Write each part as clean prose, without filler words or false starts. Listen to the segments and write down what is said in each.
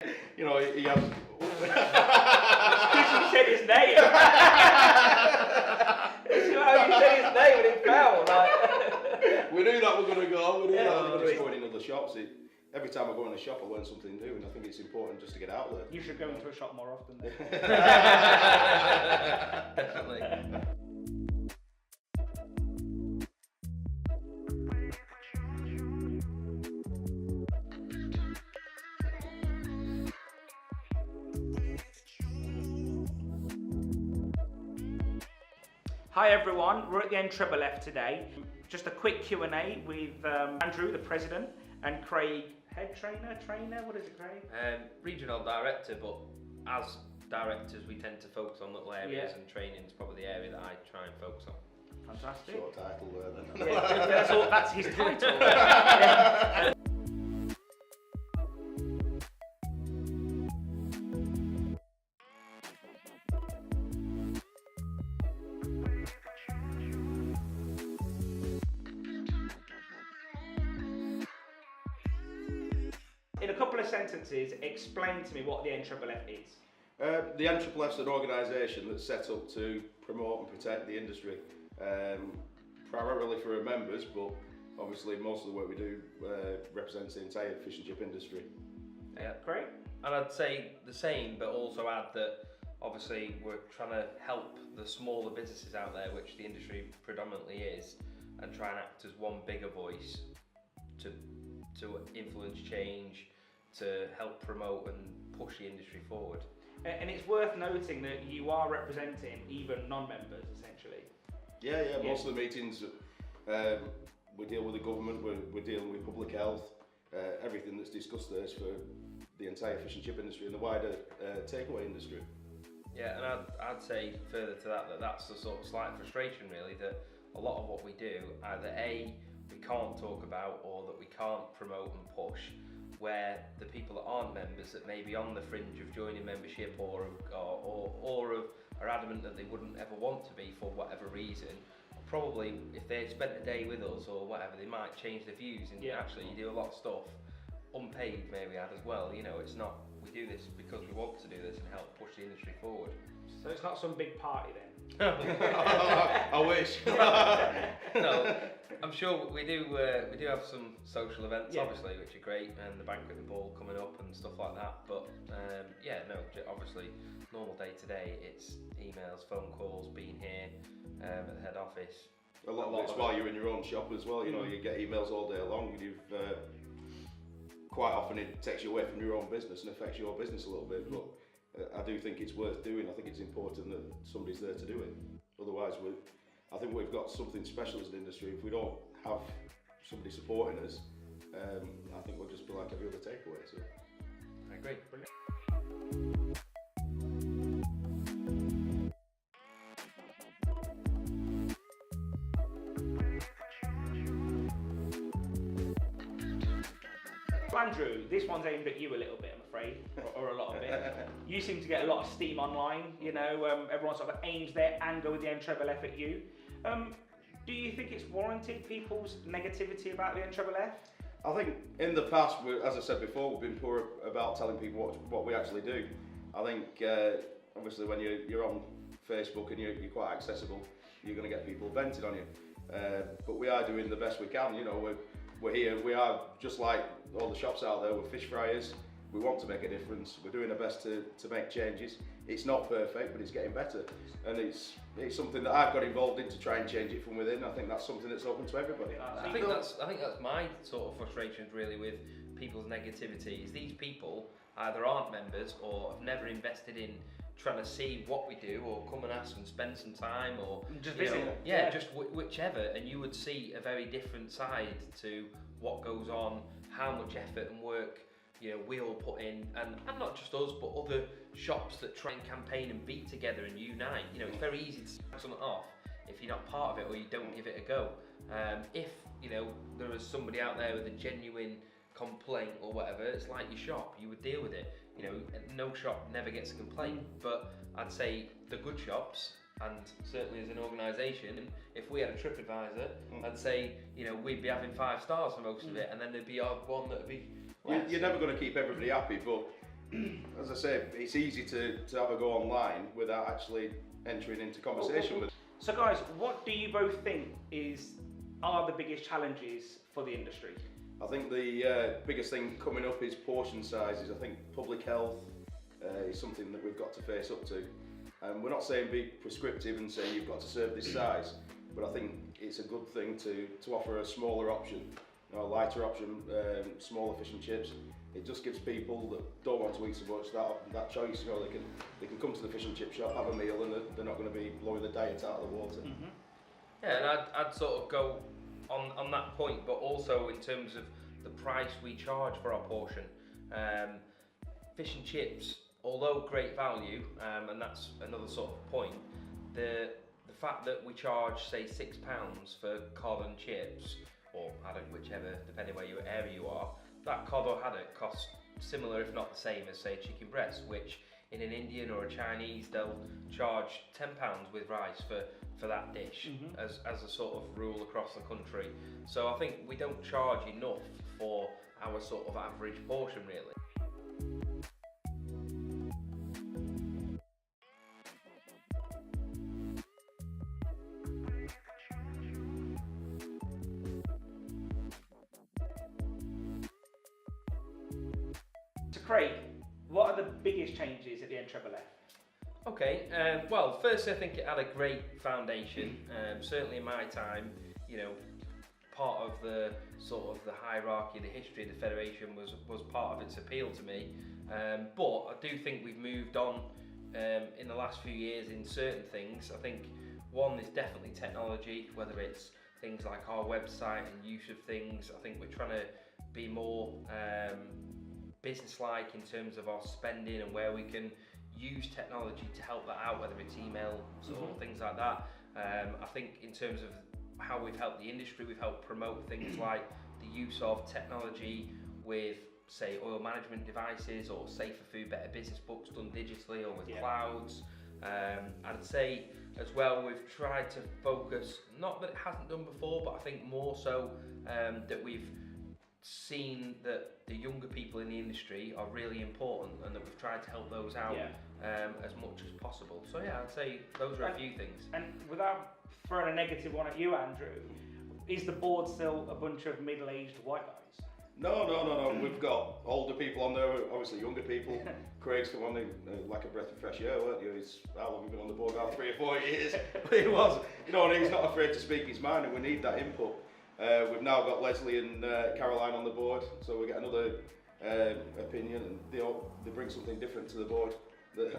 You know, he has. Because you said his name. It's how you said his name and it fell. Like. We knew that we're going to go. We knew that we were going to go in other shops. Every time I go in a shop, I learn something new, and I think it's important just to get out there. You should go into a shop more often. Then. Definitely. Hi everyone, we're at the NFFF today. Just a quick Q&A with Andrew, the president, and Craig, head trainer, what is it, Craig? Regional director, but as directors we tend to focus on little areas, and training is probably the area that I try and focus on. Fantastic. Short title there then. Yeah, that's his title. Yeah. In a couple of sentences, explain to me what the NFFF is. The NFFF is an organisation that's set up to promote and protect the industry, primarily for our members, but obviously most of the work we do represents the entire fish and chip industry. Yeah, Great. and I'd say the same, but also add that obviously we're trying to help the smaller businesses out there, which the industry predominantly is, and try and act as one bigger voice to influence change, to help promote and push the industry forward. And it's worth noting that you are representing even non-members, essentially. Yeah, most of the meetings we deal with the government, we're dealing with public health, everything that's discussed there is for the entire fish and chip industry and the wider takeaway industry. Yeah, and I'd say further to that that's the sort of slight frustration really, that a lot of what we do, either A, we can't talk about, or that we can't promote and push, where the people that aren't members, that may be on the fringe of joining membership or are adamant that they wouldn't ever want to be for whatever reason, probably if they spent a day with us or whatever, they might change their views, and actually you do a lot of stuff unpaid, may we add as well. You know, it's not, we do this because we want to do this and help push the industry forward. So it's not some big party then? I wish. No, I'm sure we do have some social events, obviously, which are great, and the banquet and ball coming up and stuff like that. But obviously, normal day to day, it's emails, phone calls, being here at the head office. A lot of it's while you're in your own shop as well. You know, you get emails all day long, and you've quite often it takes you away from your own business and affects your business a little bit. But I do think it's worth doing. I think it's important that somebody's there to do it. Otherwise, I think we've got something special as an industry. If we don't have somebody supporting us, I think we'll just be like every other takeaway. So I agree. Brilliant. Andrew, this one's aimed at you a little bit, I'm afraid, or a lot of it. You seem to get a lot of steam online, you know, everyone sort of aims their anger with the NFFF at you. Do you think it's warranted, people's negativity about the NFFF? I think in the past, as I said before, we've been poor about telling people what we actually do. I think obviously when you're on Facebook and you're quite accessible, you're going to get people venting on you. But we are doing the best we can. You know, we're here. We are just like all the shops out there. We're fish friers. We want to make a difference. We're doing our best to make changes. It's not perfect, but it's getting better, and it's something that I've got involved in to try and change it from within. I think that's something that's open to everybody. I think that's my sort of frustrations really with people's negativity. Is these people either aren't members or have never invested in trying to see what we do, or come and ask and spend some time, or just visit. Just whichever, and you would see a very different side to what goes on, how much effort and work we all put in, and not just us, but other shops that try and campaign and be together and unite. It's very easy to start something off if you're not part of it or you don't give it a go. If there is somebody out there with a genuine complaint or whatever, it's like your shop, you would deal with it. No shop never gets a complaint, but I'd say the good shops, and certainly as an organisation, if we had a TripAdvisor, I'd say we'd be having 5 stars for most of it, and then there'd be one that'd be less. You're never going to keep everybody happy, but as I say, it's easy to have a go online without actually entering into conversation with. So guys, what do you both think are the biggest challenges for the industry? I think the biggest thing coming up is portion sizes. I think public health is something that we've got to face up to. We're not saying be prescriptive and say you've got to serve this size, but I think it's a good thing to offer a smaller option, a lighter option, smaller fish and chips. It just gives people that don't want to eat so much that choice. They can come to the fish and chip shop, have a meal, and they're not going to be blowing the diet out of the water. Mm-hmm. Yeah, and I'd sort of go on that point, but also in terms of the price we charge for our portion. Fish and chips, although great value, and that's another sort of point, the fact that we charge, say, £6 for cod and chips, or haddock, whichever, depending where area you are, that cod or haddock costs similar, if not the same, as, say, chicken breast, which in an Indian or a Chinese, they'll charge £10 with rice for that dish, as a sort of rule across the country. So I think we don't charge enough for our sort of average portion, really. So Craig, what are the biggest changes at the NFFF? Okay, well, firstly, I think it had a great foundation. Certainly in my time, part of the sort of the hierarchy, the history of the federation was part of its appeal to me. But I do think we've moved on in the last few years in certain things. I think one is definitely technology, whether it's things like our website and use of things. I think we're trying to be more business-like in terms of our spending and where we can use technology to help that out, whether it's emails or things like that. I think in terms of how we've helped the industry, we've helped promote things like the use of technology with, say, oil management devices or safer food, better business books done digitally or with clouds. I'd say as well, we've tried to focus, not that it hasn't done before, but I think more so that we've seen that the younger people in the industry are really important and that we've tried to help those out as much as possible. So yeah, I'd say those are a few things. And without throwing a negative one at you, Andrew, is the board still a bunch of middle-aged white guys? No. We've got older people on there, obviously younger people. Craig's come on in like a breath of fresh air, weren't you? How long have you been on the board now? 3 or 4 years. But he was, and he's not afraid to speak his mind, and we need that input. We've now got Leslie and Caroline on the board, so we get another opinion, and they bring something different to the board.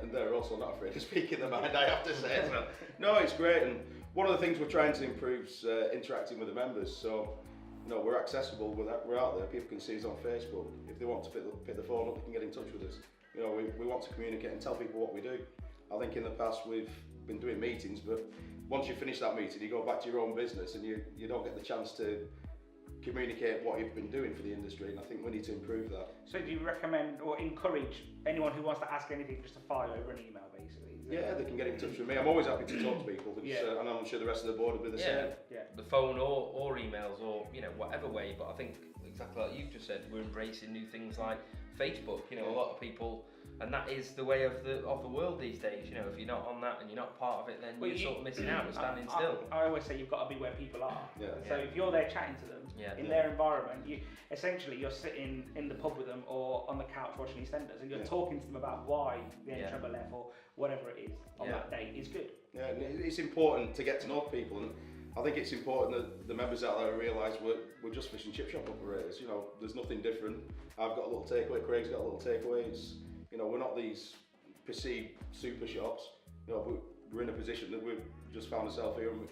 And they're also not afraid to speak in their mind, I have to say. So, no, it's great, and one of the things we're trying to improve is interacting with the members. So, we're accessible. We're out there. People can see us on Facebook. If they want to pick the phone up, they can get in touch with us. We want to communicate and tell people what we do. I think in the past we've been doing meetings, but once you finish that meeting, you go back to your own business and you don't get the chance to communicate what you've been doing for the industry, and I think we need to improve that. So do you recommend or encourage anyone who wants to ask anything just to fire over an email, basically? Yeah, they can get in touch with me. I'm always happy to talk to people, and I'm sure the rest of the board will be the same. Yeah, the phone or emails or whatever way, but I think exactly like you've just said, we're embracing new things like Facebook. A lot of people, and that is the way of the world these days. If you're not on that and you're not part of it, then you're sort of missing out and standing still. I always say you've got to be where people are. So if you're there chatting to them in their environment, you're sitting in the pub with them or on the couch watching EastEnders, and you're talking to them about why the NFFF or whatever it is on that day is good. Yeah, it's important to get to know people, and I think it's important that the members out there realise we're just fish and chip shop operators. There's nothing different. I've got a little takeaway. Craig's got a little takeaway. We're not these perceived super shops. We're in a position that we've just found ourselves here, and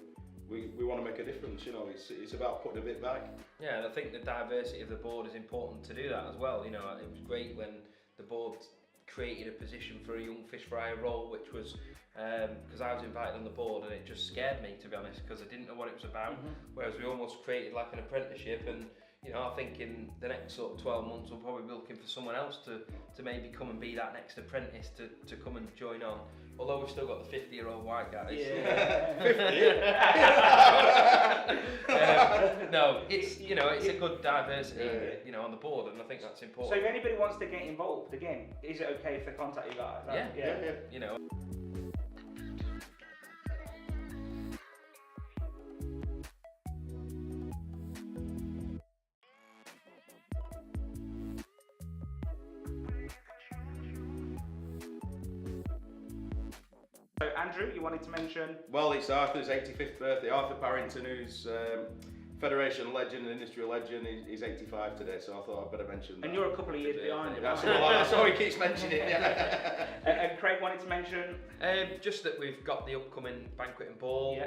we want to make a difference. It's about putting a bit back. Yeah, and I think the diversity of the board is important to do that as well. It was great when the board created a position for a young fish fryer role, which was because I was invited on the board, and it just scared me, to be honest, because I didn't know what it was about. Whereas we almost created like an apprenticeship, and I think in the next sort of 12 months we'll probably be looking for someone else to maybe come and be that next apprentice to come and join on. Although we've still got the 50-year-old white guys. Yeah. 50? No, it's it's a good diversity on the board, and I think that's important. So if anybody wants to get involved, again, is it okay if they contact you guys? Yeah. So Andrew, you wanted to mention? Well, it's Arthur's 85th birthday. Arthur Parrington, who's Federation legend and industry legend, he's 85 today, so I thought I'd better mention that. And you're a couple of years behind him. That's all he keeps mentioning. Yeah. And Craig wanted to mention? Just that we've got the upcoming banquet and ball,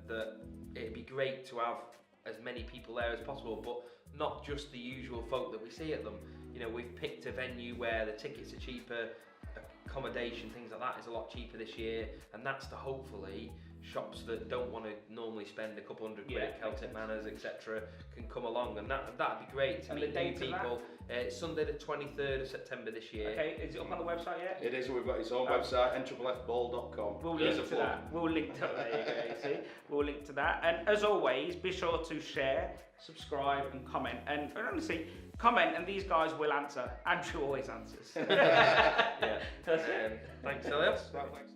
that it'd be great to have as many people there as possible, but not just the usual folk that we see at them. We've picked a venue where the tickets are cheaper, accommodation, things like that is a lot cheaper this year, and that's to hopefully shops that don't want to normally spend a couple $100 at Celtic Manors, etc., can come along, and that'd be great to meet new people. It's Sunday the 23rd of September this year. Okay, is it up on the website yet? It is. We've got its own website, nffball.com. We'll link to that. We'll link to that. There you go. You see, we'll link to that. And as always, be sure to share, subscribe, and comment. And honestly, comment, and these guys will answer. Andrew always answers. Thanks, Stelios. Thanks.